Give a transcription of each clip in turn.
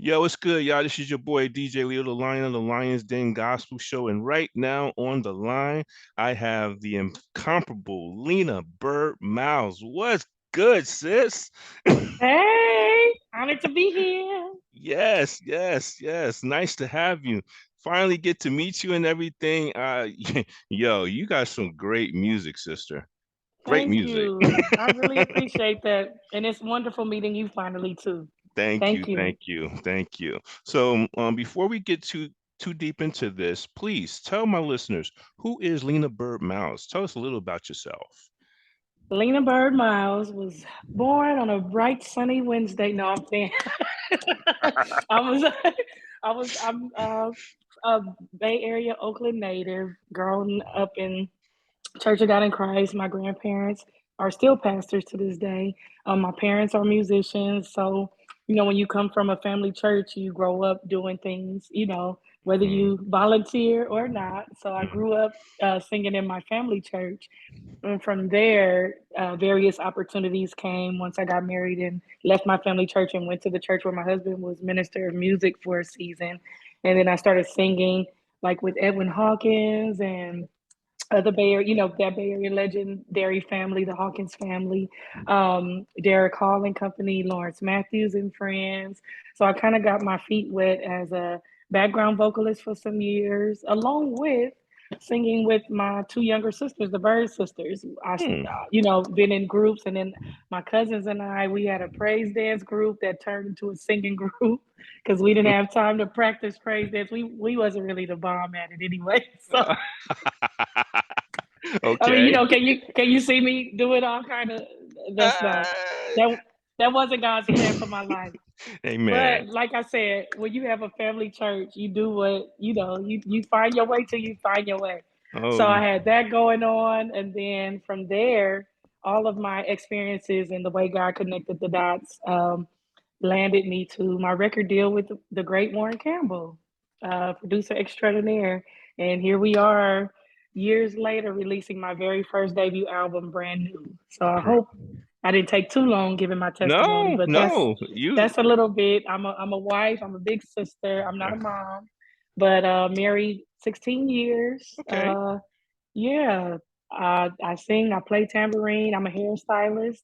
Yo, what's good, y'all? This is your boy DJ Leo, the Lion of the Lions Den Gospel Show, and right now on the line, I have the incomparable Lena Byrd Miles. What's good, sis? Hey, honored to be here. Yes, yes, yes. Nice to have you. Finally get to meet you and everything. Yo, you got some great music, sister. Great Thank music. you. I really appreciate that. And it's wonderful meeting you finally, too. Thank you, Thank you. thank you, thank you. So, before we get too deep into this, please tell my listeners who is Lena Byrd Miles. Tell us a little about yourself. Lena Byrd Miles was born on a bright, sunny Wednesday. No, I'm saying I was, I'm a Bay Area, Oakland native, grown up in Church of God in Christ. My grandparents are still pastors to this day. My parents are musicians. So, when you come from a family church, you grow up doing things, whether Mm, you volunteer or not. So I mm, grew up singing in my family church. And from there, various opportunities came once I got married and left my family church and went to the church where my husband was minister of music for a season. And then I started singing like with Edwin Hawkins and the Bay Area, that Bay Area legendary family, the Hawkins family, Derek Hall and Company, Lawrence Matthews and Friends. So I kind of got my feet wet as a background vocalist for some years, along with singing with my two younger sisters, the Byrd sisters. mm. Been in groups, and then my cousins and I, we had a praise dance group that turned into a singing group because we didn't have time to practice praise dance. We wasn't really the bomb at it anyway, so I mean, Okay. can you see me doing all kind of that's not Uh, that that wasn't God's plan for my life. Amen. But like I said, when you have a family church, you do what you find your way till you find your way. So Oh, I had that going on, and then from there, all of my experiences and the way God connected the dots landed me to my record deal with the great Warren Campbell, producer extraordinaire. And here we are, years later, releasing my very first debut album, brand new. So I great. hope I didn't take too long giving my testimony, No, but that's no. You that's a little bit. I'm a wife. I'm a big sister. I'm not a mom, but married 16 years. okay? Yeah, I sing. I play tambourine. I'm a hairstylist.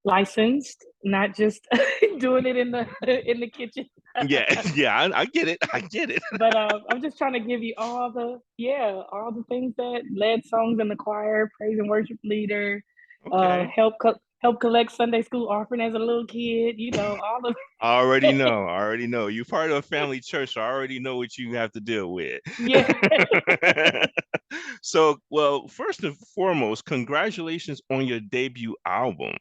Licensed, not just doing it in the in the kitchen. Yeah, yeah. I get it. I get it. But I'm just trying to give you all the things that led songs in the choir, praise and worship leader, Okay. help collect Sunday school offering as a little kid. All of I already know. I already know. You're part of a family church, so I already know what you have to deal with. yeah. So, well, first and foremost, congratulations on your debut album.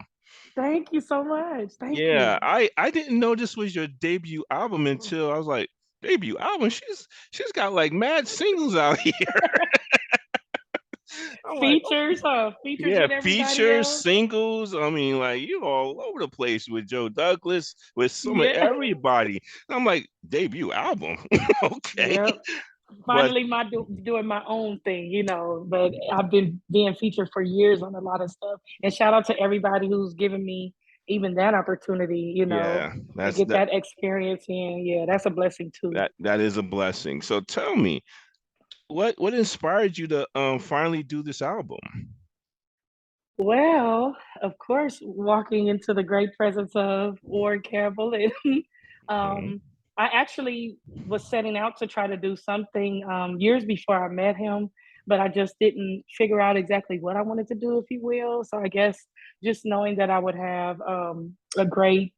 Thank you so much. Thank Yeah, you. I didn't know this was your debut album until I was like, debut album? She's got like mad singles out here. I'm like, Features, features yeah, with everybody features, else. singles. I mean, like you all over the place with Joe Douglas, with some of Yeah. everybody. I'm like, debut album, okay. Yeah. But Finally doing my own thing, but I've been being featured for years on a lot of stuff. And shout out to everybody who's given me even that opportunity, yeah, to that's get that that experience in. Yeah, that's a blessing too. that is a blessing. So tell me, what inspired you to finally do this album? Well, of course, walking into the great presence of Ward Campbell, and Mhm. um, I actually was setting out to try to do something years before I met him, but I just didn't figure out exactly what I wanted to do, if you will. So I guess just knowing that I would have a great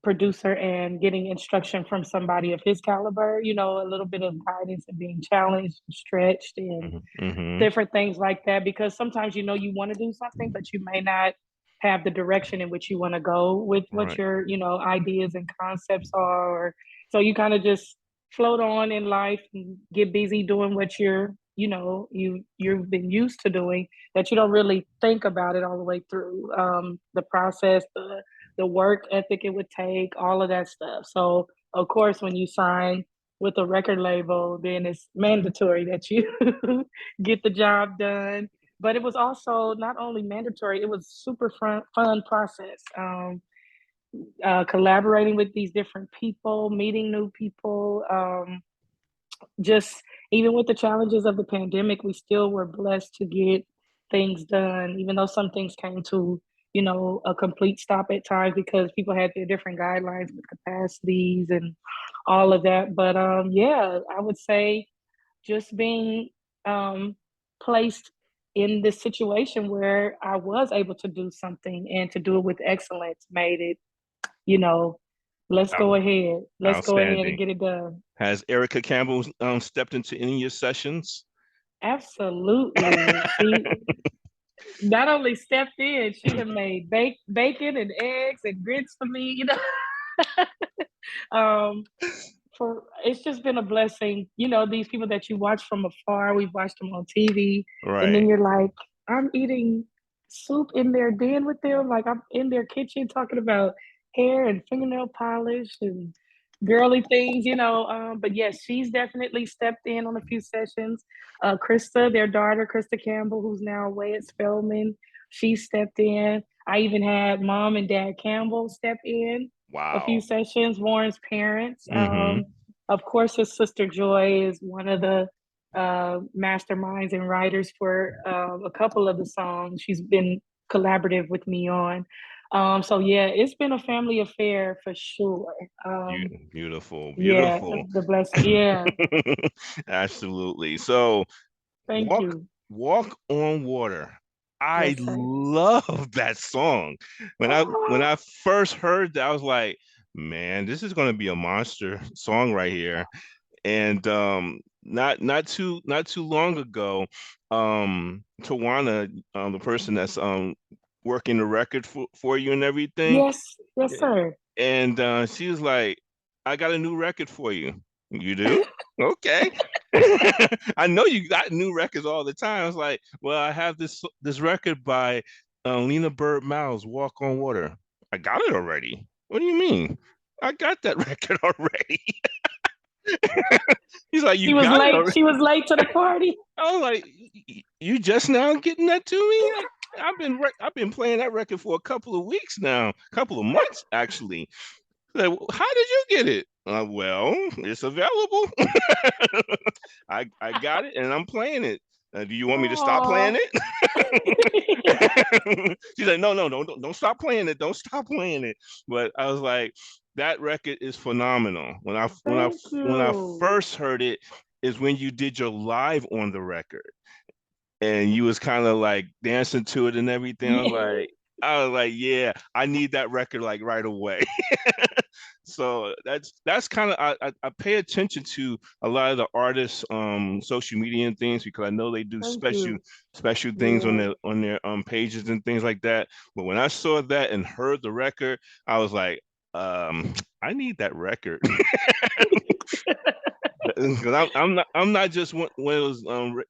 producer and getting instruction from somebody of his caliber, a little bit of guidance and being challenged, stretched, and Mhm. Mhm. different things like that, because sometimes you want to do something but you may not have the direction in which you want to go with what Right. your ideas and concepts are, or so you kind of just float on in life and get busy doing what you've been used to doing, that you don't really think about it all the way through, the process, the work ethic it would take, all of that stuff. So of course when you sign with a record label, then it's mandatory that you get the job done. But it was also not only mandatory; it was super fun process. collaborating with these different people, meeting new people. Just even with the challenges of the pandemic, we still were blessed to get things done, even though some things came to, a complete stop at times because people had their different guidelines with capacities and all of that. But yeah, I would say just being um, placed in this situation where I was able to do something and to do it with excellence made it, you know, let's go Out- ahead. Let's go ahead and Outstanding. get it done. Has Erica Campbell stepped into any of your sessions? Absolutely. She not only stepped in, she had made bacon and eggs and grits for me, um, for it's just been a blessing. These people that you watch from afar, we've watched them on TV, and then Right. you're like, I'm eating soup in their den with them, like I'm in their kitchen talking about hair and fingernail polish and girly things, But yes, she's definitely stepped in on a few sessions. Krista, their daughter, Krista Campbell, who's now away at Spelman, she stepped in. I even had mom and dad Campbell step in a few Wow. sessions. Warren's parents. Mm-hmm. Of course, his sister Joy is one of the masterminds and writers for a couple of the songs she's been collaborative with me on. So yeah, it's been a family affair for sure. Beautiful, Yeah, beautiful. the blessing. Yeah, Absolutely. So thank walk you. walk on water. I Yes, sir. love that song. When I Oh, first heard that, I was like, man, this is gonna be a monster song right here. And not too long ago, Tawana, the person that's working the record for you and everything, yes, yes, sir. and she was like, I got a new record for you. You do? Okay. I know you got new records all the time. I was like, well, I have this record by Lena Byrd Miles, Walk on Water. I got it already. What do you mean? I got that record already. He's like, you She was got it late. already. She was late to the party. I was like, you just now getting that to me? I've been playing that record for a couple of weeks now, a couple of months actually. Like, how did you get it? Well, it's available. I got it and I'm playing it. Do you want me to stop playing Oh, it? She's like, no, no, no, don't stop playing it. Don't stop playing it. But I was like, that record is phenomenal. thank When I you. first heard it is when you did your live on the record and you was kind of like dancing to it and everything. Yeah, I was like, yeah, I need that record like right away. So that's kind of I pay attention to a lot of the artists social media and things because I know they do thank special you. special things on Yeah. their pages and things like that. But when I saw that and heard the record, I was like, I need that record. Because I'm not just one of those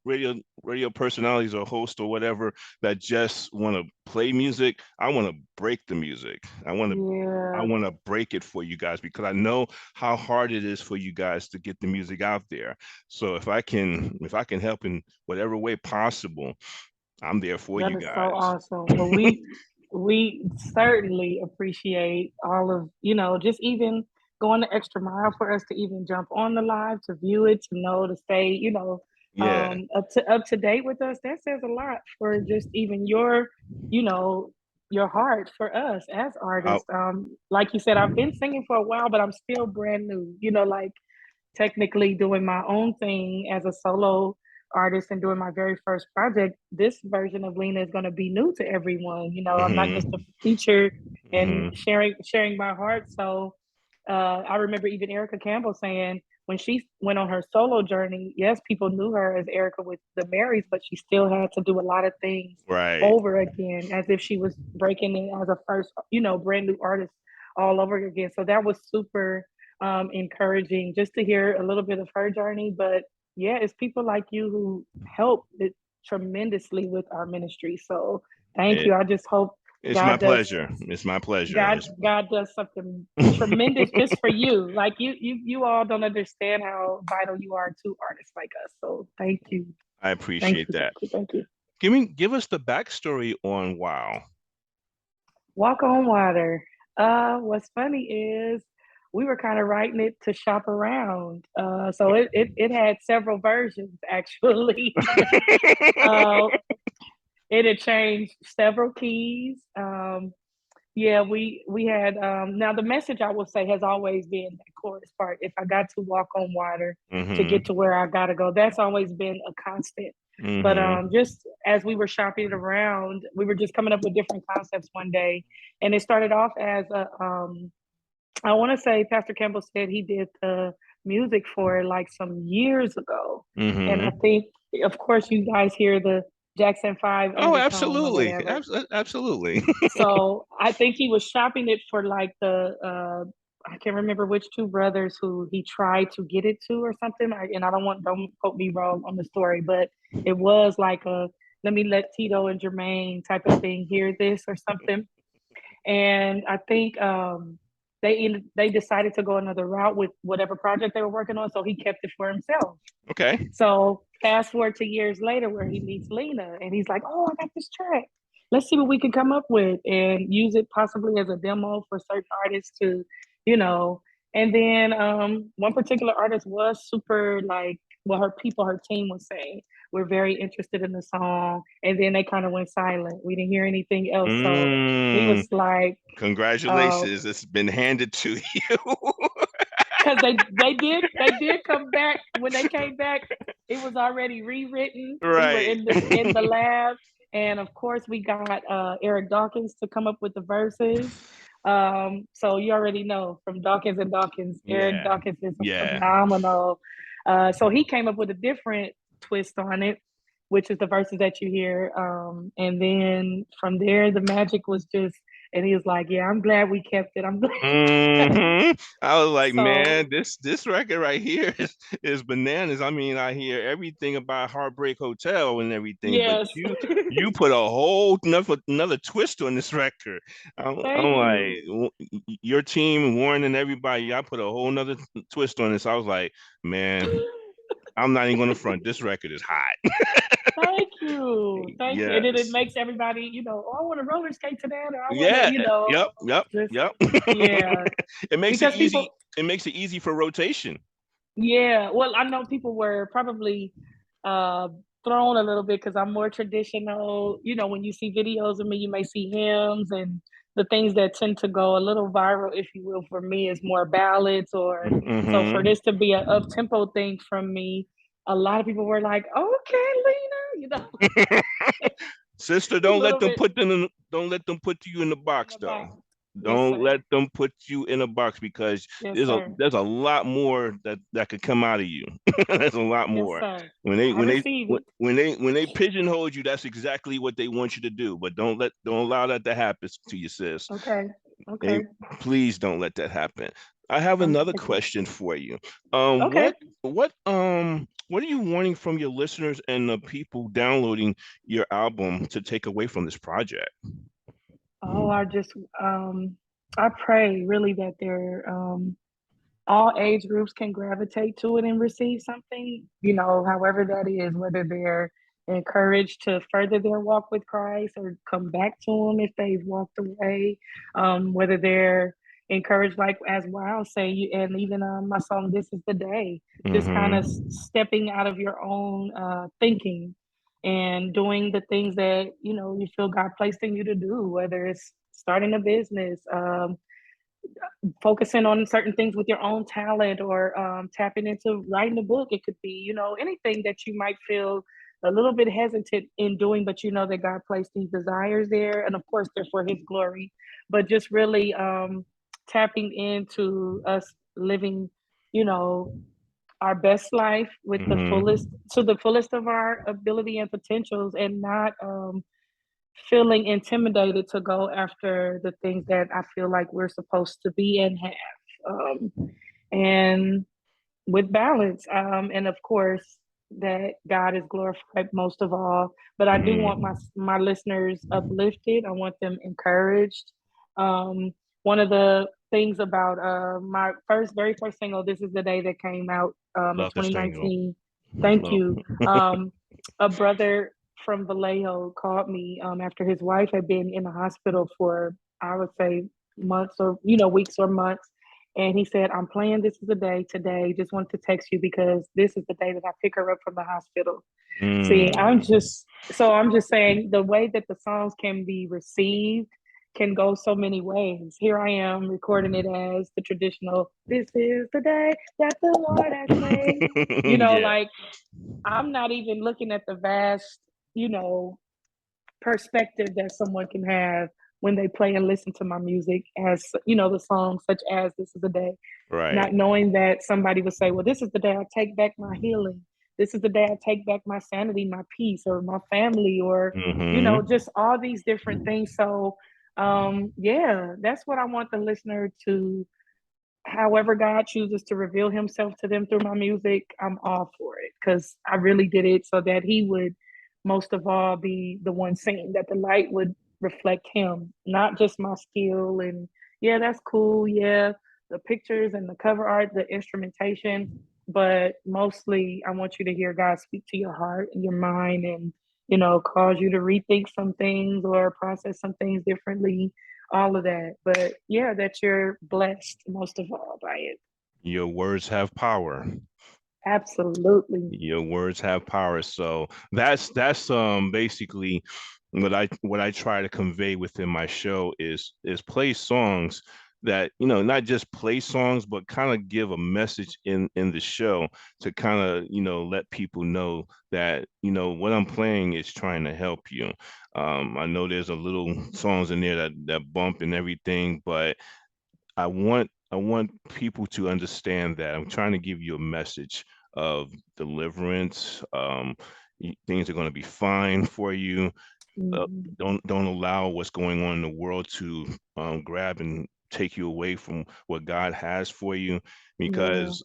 radio personalities or hosts or whatever that just want to play music. I want to break the music. I Yeah, want to break it for you guys because I know how hard it is for you guys to get the music out there. So if I can help in whatever way possible, I'm there for that you is so guys. awesome. Well, we certainly appreciate all of, just even going the extra mile for us to even jump on the live, to view it, to know, to stay, Yeah. up to date with us. That says a lot for just even you know, your heart for us as I, artists. Like you said, I've been singing for a while, but I'm still brand new, like technically doing my own thing as a solo artist and doing my very first project. This version of Lena is going to be new to everyone. I'm not just a hmm feature and hmm sharing my heart. So I remember even Erica Campbell saying when she went on her solo journey, yes, people knew her as Erica with the Marys, but she still had to do a lot of things Right. over again as if she was breaking in as a first, brand new artist all over again. So that was super encouraging just to hear a little bit of her journey. But yeah, it's people like you who help it tremendously with our ministry. So thank It, you. I just hope it's my God does pleasure. It's my pleasure. God does something tremendous just for you. Like you all don't understand how vital you are to artists like us. So thank you. I Thank appreciate you. Thank that. you. Thank you. Give us the backstory on Wow. Walk on water. What's funny is we were kind of writing it to shop around. So it had several versions actually. uh, it had changed several keys. Yeah, we had now the message I will say has always been that chorus part. If I got to walk on water to Mm-hmm. get to where I gotta go, that's always been a constant. But Mm-hmm. just as we were shopping it around, we were just coming up with different concepts one day, and it started off as a I want to say Pastor Campbell said he did the music for it like some years ago, and I Mm-hmm. think of course you guys hear the Jackson 5 Oh, undertone or absolutely. whatever. Absolutely. So I think he was shopping it for like the I can't remember which two brothers who he tried to get it to or something. And I don't quote me wrong on the story, but it was like a let me let Tito and Jermaine type of thing hear this or something. And I think they decided to go another route with whatever project they were working on, so he kept it for himself. Okay. So fast forward to years later where he meets Lena and he's like, "Oh, I got this track. Let's see what we can come up with and use it possibly as a demo for certain artists to, you know." And then one particular artist was super like what her team was saying. We're very interested in the song. And then they kind of went silent. We didn't hear anything else. So we Mm, was like, uh, congratulations. It's been handed to you. because they did come back. When they came back, it was already rewritten. We were Right. in the lab, and of course we got Eric Dawkins to come up with the verses. So you already know from Dawkins and Dawkins, Eric Yeah. Dawkins is Yeah. phenomenal. So he came up with a different twist on it, which is the verses that you hear. And then from there, the magic was just, and he was like, "Yeah, I'm glad we kept it. I'm glad." Hmm. I was like, So man, this record right here is bananas. I mean, I hear everything about Heartbreak Hotel and everything, but yes. you put a whole another twist on this record. I'm Thank like, you. your team, Warren and everybody, I put a whole nother twist on this. I was like, man, I'm not even gonna front. This record is hot. Thank you. Thank you. And then it Yes. makes everybody, oh, I want to roller skate to that, or I want to, Yeah. Yep. Yep. just, Yep. yeah. It makes it Because easy. people, It makes it easy for rotation. yeah. Well, I know people were probably uh, thrown a little bit because I'm more traditional. When you see videos of me, you may see hymns and the things that tend to go a little viral, if you will, for me is more ballads or so for Hmm. this to be an up tempo thing from me, a lot of people were like, okay, Lena, Sister, a little bit don't let them put you in the in box the though. box. Yes, Don't sir. let them put you in a box because Yes, sir. there's a lot more that could come out of you. There's a lot Yes, more. sir. I receive it. When they pigeonhole you, that's exactly what they want you to do. But don't allow that to happen to you, sis. Okay. They Okay. please don't let that happen. I have I'm another taking. question for you. Okay. What are you wanting from your listeners and the people downloading your album to take away from this project? Oh, I pray really that they're all age groups can gravitate to it and receive something, however that is, whether they're encouraged to further their walk with Christ or come back to Him if they've walked away, whether they're encouraged, like as Wow say, and even my song, This Is the Day, just kind of Mm-hmm. stepping out of your own thinking and doing the things that, you feel God placed in you to do, whether it's starting a business, focusing on certain things with your own talent or tapping into writing a book. It could be, anything that you might feel a little bit hesitant in doing, but you know that God placed these desires there. And of course, they're for His glory. But just really tapping into us living, you know, our best life with Mm-hmm. the fullest of our ability and potentials, and not feeling intimidated to go after the things that I feel like we're supposed to be and have. And with balance. And of course, that God is glorified most of all. But I do want Mm-hmm. my listeners uplifted. I want them encouraged. One of the things about my very first single, "This Is the Day," that came out in Love the single. 2019. Thank Love. you. A brother from Vallejo called me after his wife had been in the hospital for, I would say, months or weeks or months. And he said, I'm playing This Is the Day today. Just wanted to text you because this is the day that I pick her up from the hospital. See, Mm. I'm just saying the way that the songs can be received can go so many ways. Here I am recording it as the traditional, this is the day that the Lord has made. Yeah. Like I'm not even looking at the vast, you know, perspective that someone can have when they play and listen to my music, as the songs such as This Is the Day, Right. not knowing that somebody would say, well, this is the day I take back my healing, this is the day I take back my sanity, my peace, or my family, or Mm-hmm. just all these different things. So yeah, that's what I want the listener to, however God chooses to reveal himself to them through my music, I'm all for it, because I really did it so that he would most of all be the one singing, that the light would reflect him, not just my skill. And yeah, that's cool. Yeah, the pictures and the cover art, the instrumentation, but mostly I want you to hear God speak to your heart and your mind, and cause you to rethink some things or process some things differently, all of that. But yeah, that you're blessed most of all by it. Your words have power. Absolutely. Your words have power. So that's basically what I try to convey within my show is play songs that, not just play songs, but kind of give a message in the show to kind of, let people know that, what I'm playing is trying to help you. I know there's a little songs in there that bump and everything, but I want people to understand that I'm trying to give you a message of deliverance. Things are going to be fine for you. Mm-hmm. Don't allow what's going on in the world to grab and take you away from what God has for you, Yeah. because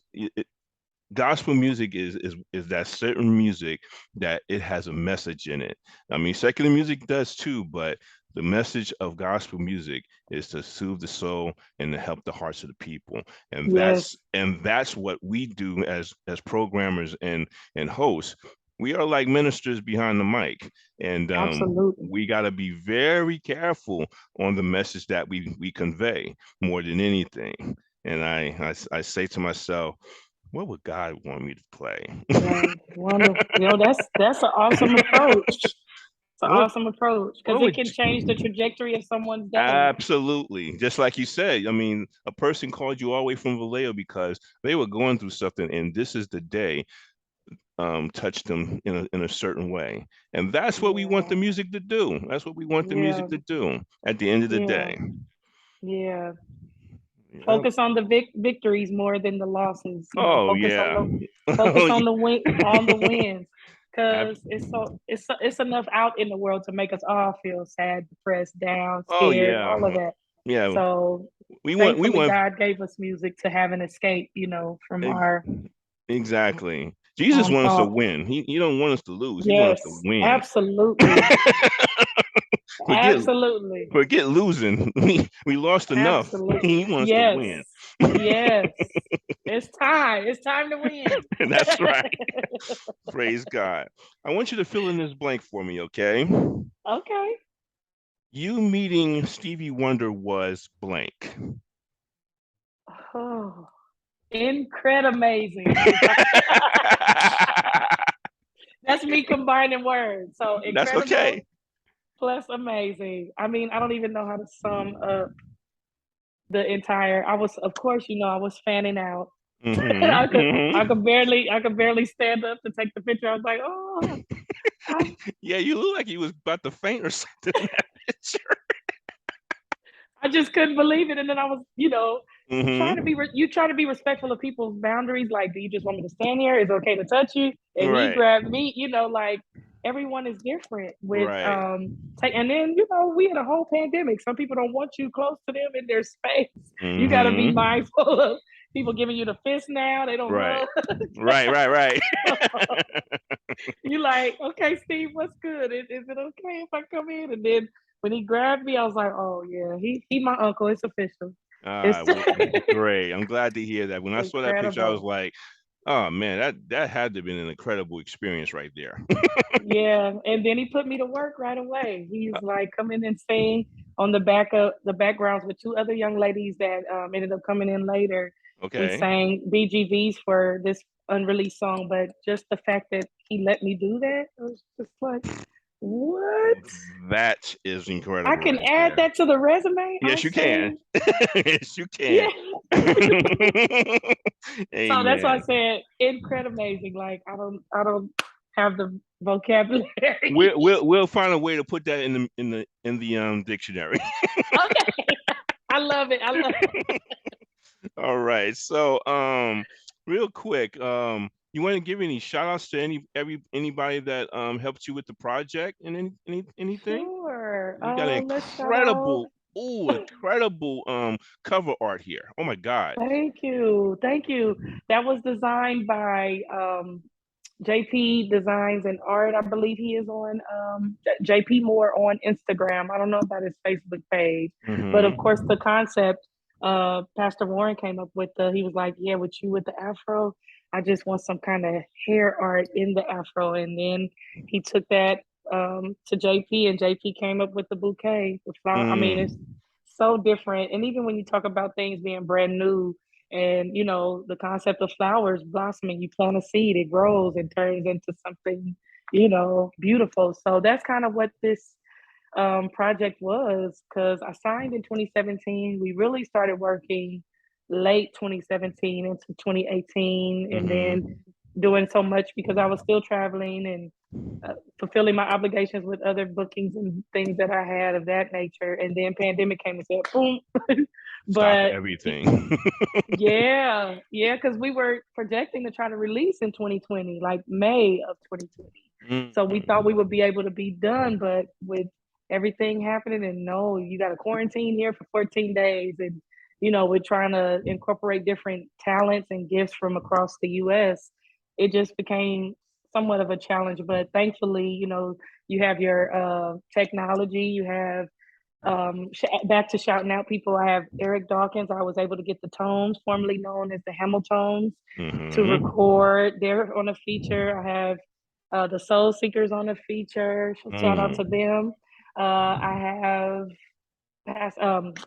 gospel music is that certain music that it has a message in it. I mean, secular music does too, but the message of gospel music is to soothe the soul and to help the hearts of the people. And that's Yes. and that's what we do as programmers and hosts. We are like ministers behind the mic, and Absolutely. we got to be very careful on the message that we convey more than anything. And I say to myself, what would God want me to play? Right. Wonderful. That's an awesome approach. It's an what awesome approach because what it would can change the trajectory of someone's day. absolutely, just like you said, I mean, a person called you all the way from Vallejo because they were going through something, and this is the day touched them in a certain way. And that's what we want the Yeah. music to do. That's what we want the music Yeah. to do at the end of the Yeah. day. Yeah. Yeah. Focus on the victories more than the losses. Oh Focus on yeah. the Oh focus yeah. on the wins, Ab- because it's enough out in the world to make us all feel sad, depressed, down, oh scared, all of yeah. that. Yeah. So We thankfully, want God gave us music to have an escape, from ex- our exactly. Jesus own wants us to thoughts. win. He don't want us to lose. He wants us to Yes, win. absolutely, forget absolutely, forget losing. We lost enough. He absolutely. wants to Yes, win. yes. It's time. It's time to win. That's right. Praise God. I want you to fill in this blank for me, okay? Okay. You meeting Stevie Wonder was blank. Oh, incredible, amazing. That's me combining words. So That's incredible okay. plus amazing. I mean, I don't even know how to sum up the entire. I was, of course, I was fanning out. Hmm. I could, Hmm. I could barely stand up to take the picture. I was like, oh, I, Yeah, you look like you was about to faint or something in that picture. I just couldn't believe it. And then I was, trying to Hmm. be, you try to be respectful of people's boundaries. Like, do you just want me to stand here? Is it okay to touch you? And he Right. grabbed me, like everyone is different with, Right. and then, we had a whole pandemic. Some people don't want you close to them in their space. You got to be Hmm. mindful of people giving you the fist now. They don't Right. hug. Right. Right. Right. You like, okay, Steve, what's good? Is it okay if I come in? And then when he grabbed me, I was like, oh yeah, he my uncle. It's official. It's Great. I'm glad to hear that. When I saw that picture, I was incredible. like, "Oh man, that had to have been an incredible experience right there." Yeah. And then he put me to work right away. He's like, come in and sing on the back of the backgrounds with two other young ladies that ended up coming in later. We Okay. sang BGVs for this unreleased song, but just the fact that he let me do that, it was just like, what? That is I incredible can right add there. that to the resume. Yes, I you can. sang, Yes, you yeah. can. So that's why I Amen. said incredible, amazing. Like I don't have the vocabulary. We'll find a way to put that in the dictionary. Okay, I love it. I love it. All right. So real quick, you want to give any shout outs to anybody that helped you with the project and anything? Sure. We got an Let's shout out. incredible cover art here. Oh my God. Thank you. Thank you. That was designed by JP Designs and Art. I believe he is on JP Moore on Instagram. I don't know about his Facebook page, but of course the Mm-hmm. concept Pastor Warren came up with he was like, yeah, with you with the afro, I just want some kind of hair art in the afro. And then he took that to JP and JP came up with the bouquet, the flower. I mean, it's Mm. so different. And even when you talk about things being brand new, and the concept of flowers blossoming, you plant a seed, it grows and turns into something beautiful. So that's kind of what this project was, because I signed in 2017. We really started working late 2017 into 2018, and then Mm-hmm. doing so much because I was still traveling and fulfilling my obligations with other bookings and things that I had of that nature. And then pandemic came and said, boom. Stop But everything. yeah, yeah, because we were projecting to try to release in 2020, like May of 2020. So we thought we Mm. would be able to be done, but with everything happening, and no, you got to quarantine here for 14 days. And, we're trying to incorporate different talents and gifts from across the US. It just became somewhat of a challenge, but thankfully, you have your technology, you have back to shouting out people. I have Eric Dawkins. I was able to get the Tones, formerly known as the Hamiltones, to Mm-hmm. record. They're on a feature. I have the Soul Seekers on a feature. Shout out to Mm. them. I have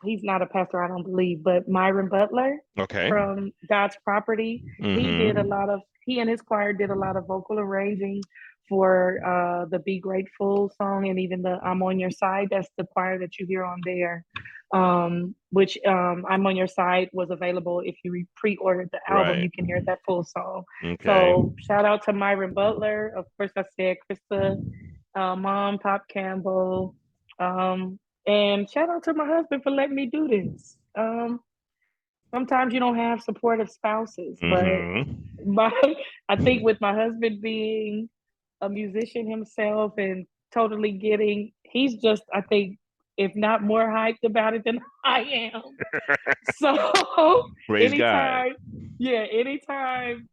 he's not a pastor, I don't believe, but Myron Butler Okay. from God's Property. Mm-hmm. He and his choir did a lot of vocal arranging for the Be Grateful song, and even the I'm on Your Side. That's the choir that you hear on there. Which I'm on Your Side was available if you pre-ordered the album, Right. you can hear that full song. Okay. So shout out to Myron Butler. Of course, I said Krista, Mom, Pop Campbell, um, and shout out to my husband for letting me do this. Sometimes you don't have supportive spouses, but Mm-hmm. my I think with my husband being a musician himself and totally getting, he's just, I think, if not more hyped about it than I am. So Praise God. anytime, yeah, anytime,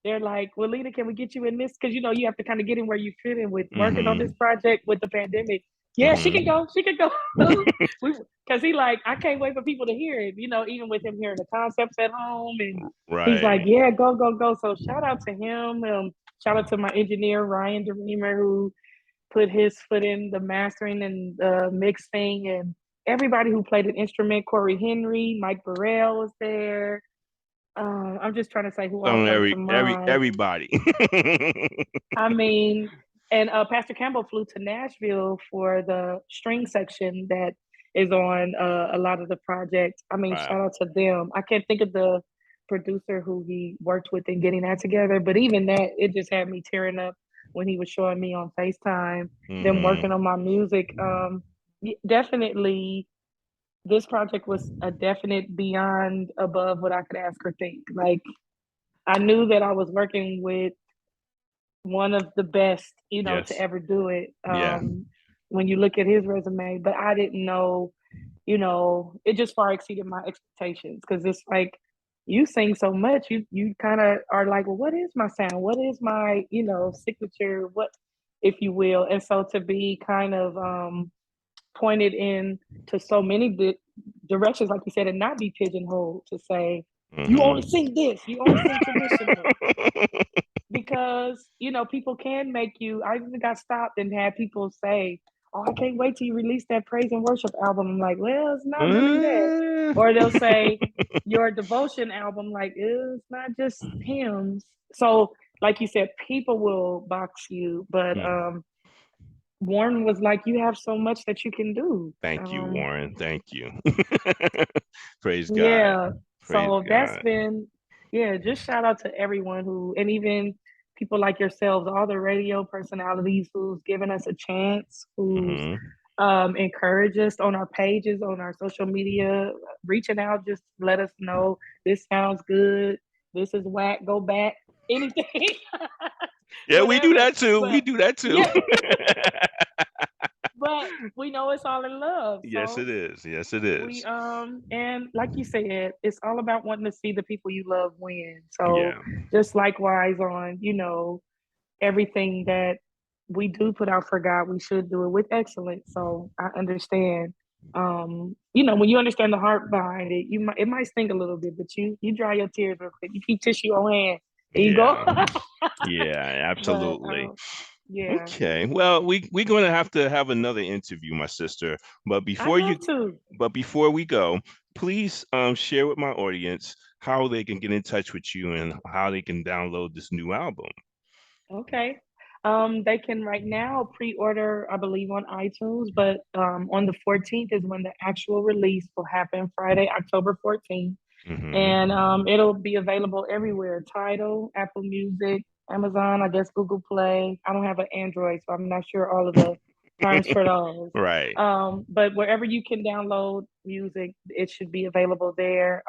they're like, well, Lena, can we get you in this? Because you have to kind of get in where you fit in with working on this Mm-hmm. project with the pandemic. Yeah, she can Mm-hmm. go. She can go. Because he like, I can't wait for people to hear it. Even with him hearing the concepts at home, and he's like, Right. yeah, go, go, go. So shout out to him. Shout out to my engineer Ryan Dreamer, who put his foot in the mastering and the mixing, and everybody who played an instrument. Corey Henry, Mike Burrell was there. I'm just trying to say who all On comes to mind. everybody. I mean, and Pastor Campbell flew to Nashville for the string section that is on a lot of the projects. I mean, Wow. shout out to them. I can't think of the producer who he worked with in getting that together, but even that, it just had me tearing up when he was showing me on FaceTime, them working Mm-hmm. on my music. Definitely, this project was a definite beyond above what I could ask or think. Like, I knew that I was working with one of the best, to Yes. ever do it. Yeah. When you look at his resume, but I didn't know, it just far exceeded my expectations, because it's like you sing so much, you kind of are like, well, what is my sound? What is my, signature? What, if you will? And so to be kind of pointed in to so many directions, like you said, and not be pigeonholed to say, you only Mm-hmm. sing this, you only sing traditional, because people can make you. I even got stopped and had people say, "Oh, I can't wait till you release that praise and worship album." I'm like, "Well, it's not really that." Uh, Or they'll say, "Your devotion album," like, it's not just hymns. So, like you said, people will box you, but mm. Warren was like, "You have so much that you can do." Thank you, Warren. Thank you. Praise God. Yeah. Praise So that's God. been, yeah, just shout out to everyone who, and even people like yourselves, all the radio personalities who's given us a chance, who's Hmm. encouraged us on our pages, on our social media, reaching out, just let us know this sounds good, this is whack, go back, anything, Yeah, we do whatever. that too. We But do that too. yeah, but we know it's all in love. Yes, So it is. Yes, it we is. and like you said, it's all about wanting to see the people you love win. So Yeah. just likewise on, everything that we do put out for God, we should do it with excellence. So I understand. When you understand the heart behind it, it might sting a little bit, but you dry your tears real quick. You keep tissue on hand. There you go. Yeah. Yeah, But absolutely. yeah, Okay. Well, we're going to have another interview, my sister. But I'd before you love to. but before we go, please share with my audience how they can get in touch with you and how they can download this new album. Okay. They can right now pre-order, I believe, on iTunes, but on the 14th is when the actual release will happen, Friday, October 14th. Hmm. And it'll be available everywhere: Tidal, Apple Music, Amazon, I guess Google Play. I don't have an Android, so I'm not sure all of the terms for those. Right. But wherever you can download music, it should be available there.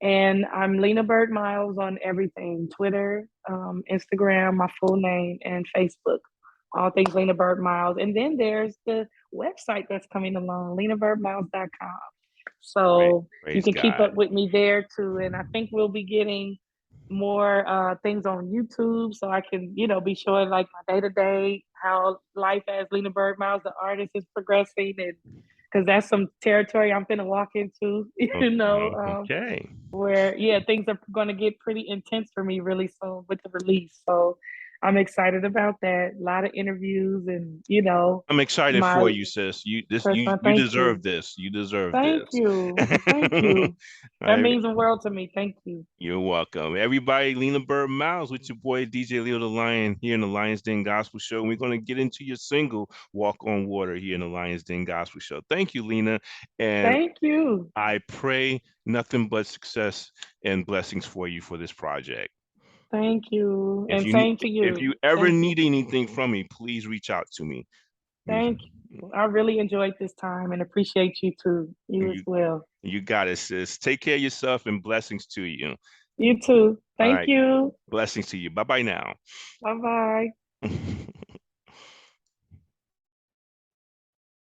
And I'm Lena Byrd Miles on everything: Twitter, Instagram, my full name, and Facebook. All things Lena Byrd Miles. And then there's the website that's coming along, lenabirdmiles.com. So you Praise can keep God. up with me there too. And I think we'll be getting more things on YouTube so I can, be showing like my day to day, how life as Lena Byrd Miles, the artist, is progressing. And because that's some territory I'm going to walk into, Okay. where yeah, things are going to get pretty intense for me really soon with the release. So I'm excited about that. A lot of interviews, and I'm excited my for you, sis. personal You thank deserve you, this. You deserve thank this. you, thank you. That I, means the world to me. Thank you. you're welcome. Everybody, Lena Bird Miles with your boy DJ Leo the Lion here in the Lions Den Gospel Show. We're going to get into your single Walk on Water here in the Lions Den Gospel Show. Thank you, Lena. And Thank you. I pray nothing but success and blessings for you for this project. Thank you. If And you need, same to if you. you ever Thank you. need anything from me, please reach out to me. You, Thank you. I really enjoyed this time and appreciate you too. You as you, well. you got it, sis. Take care of yourself and blessings to you. You too. All Thank right. you. Blessings to you. Bye bye now. Bye bye.